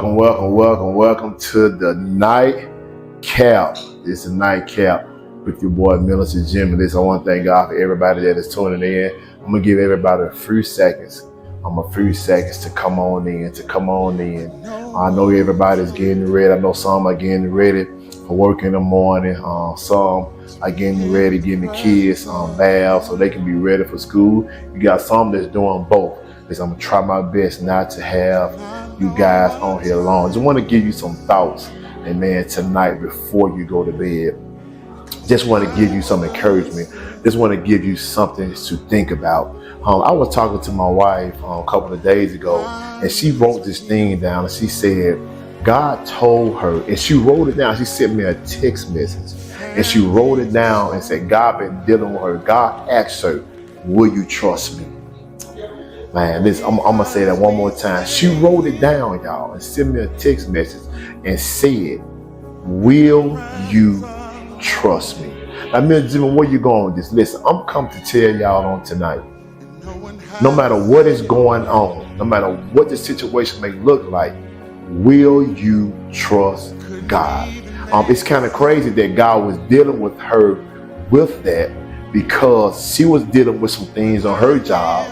Welcome to the nightcap. It's a nightcap with your boy Minister Jimmy. Listen, I want to thank God for everybody that is tuning in. I'm gonna give everybody a few seconds. To come on in. I know everybody's getting ready. I know some are getting ready for work in the morning. Some are getting ready, getting the kids baths so they can be ready for school. You got some that's doing both. Listen, I'm gonna try my best not to have you guys on here long. Just want to give you some thoughts, and man, tonight before you go to bed. Just want to give you some encouragement. Just want to give you something to think about. I was talking to my wife a couple of days ago, and she wrote this thing down, and she said, God told her, and she wrote it down. She sent me a text message, and she wrote it down and said, God been dealing with her. God asked her, will you trust me? Man, listen, I'm going to say that one more time. She wrote it down, y'all, and sent me a text message and said, will you trust me? Now, Mr. Jimmy, where you going with this? Listen, I'm come to tell y'all on tonight, no matter what is going on, no matter what the situation may look like, will you trust God? It's kind of crazy that God was dealing with her with that, because she was dealing with some things on her job.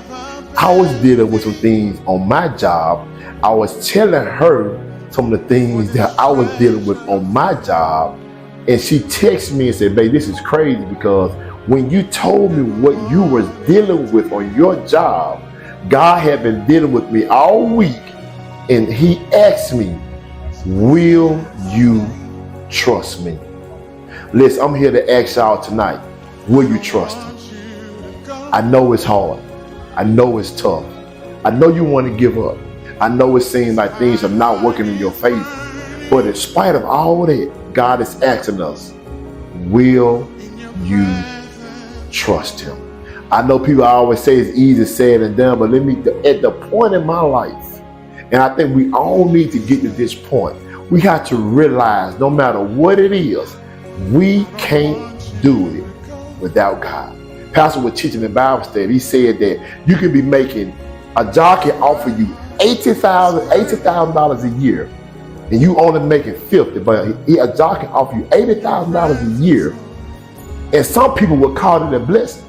I was dealing with some things on my job. I was telling her some of the things that I was dealing with on my job. And she texted me and said, babe, this is crazy, because when you told me what you were dealing with on your job, God had been dealing with me all week. And he asked me, will you trust me? Listen, I'm here to ask y'all tonight, will you trust him? I know it's hard. I know it's tough. I know you want to give up. I know it seems like things are not working in your favor. But in spite of all that, God is asking us, will you trust him? I know people always say it's easy said and done, but at the point in my life, and I think we all need to get to this point, we have to realize no matter what it is, we can't do it without God. Pastor was teaching the Bible study. He said that you could be making a job can offer you $80,000 a year, and you only making $50,000, but a job can offer you $80,000 a year, and some people would call it a blessing.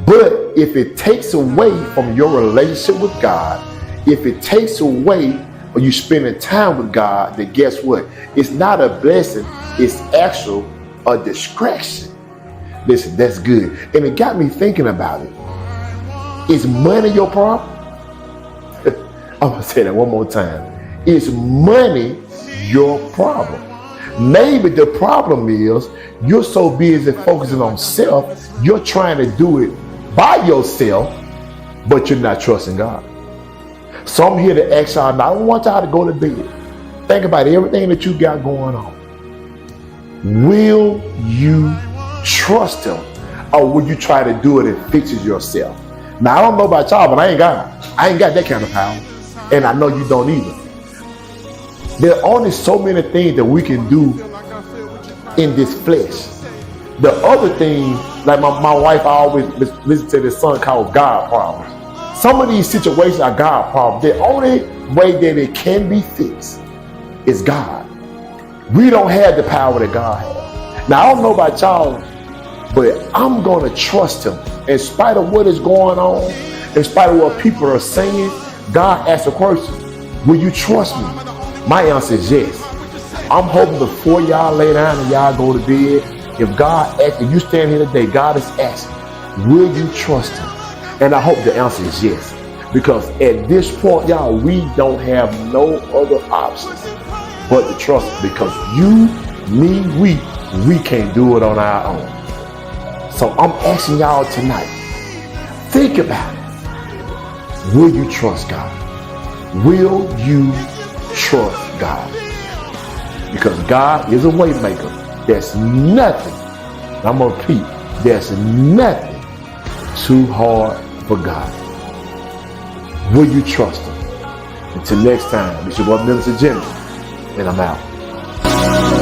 But if it takes away from your relationship with God, if it takes away when you spending time with God, then guess what? It's not a blessing. It's actual a distraction. Listen, that's good. And it got me thinking about it. Is money your problem? I'm going to say that one more time. Is money your problem? Maybe the problem is you're so busy focusing on self, you're trying to do it by yourself, but you're not trusting God. So I'm here to ask y'all, now I don't want y'all to go to bed. Think about everything that you got going on. Will you trust him, or will you try to do it and fix it yourself? Now, I don't know about y'all, but I ain't got that kind of power, and I know you don't either. There are only so many things that we can do in this flesh. The other thing, like my wife always listen to this song called God Problems. Some of these situations are God problems. The only way that it can be fixed is God. We don't have the power that God has. Now, I don't know about y'all, but I'm going to trust him. In spite of what is going on, in spite of what people are saying, God asked a question, will you trust me? My answer is yes. I'm hoping before y'all lay down and y'all go to bed, if God asks, if you stand here today, God is asking, will you trust him? And I hope the answer is yes. Because at this point, y'all, we don't have no other options but to trust him. Because you, me, we can't do it on our own. So I'm asking y'all tonight, think about it. Will you trust God? Will you trust God? Because God is a way maker. There's nothing, I'm going to repeat, there's nothing too hard for God. Will you trust him? Until next time, it's your boy Minister Jimmy, and I'm out.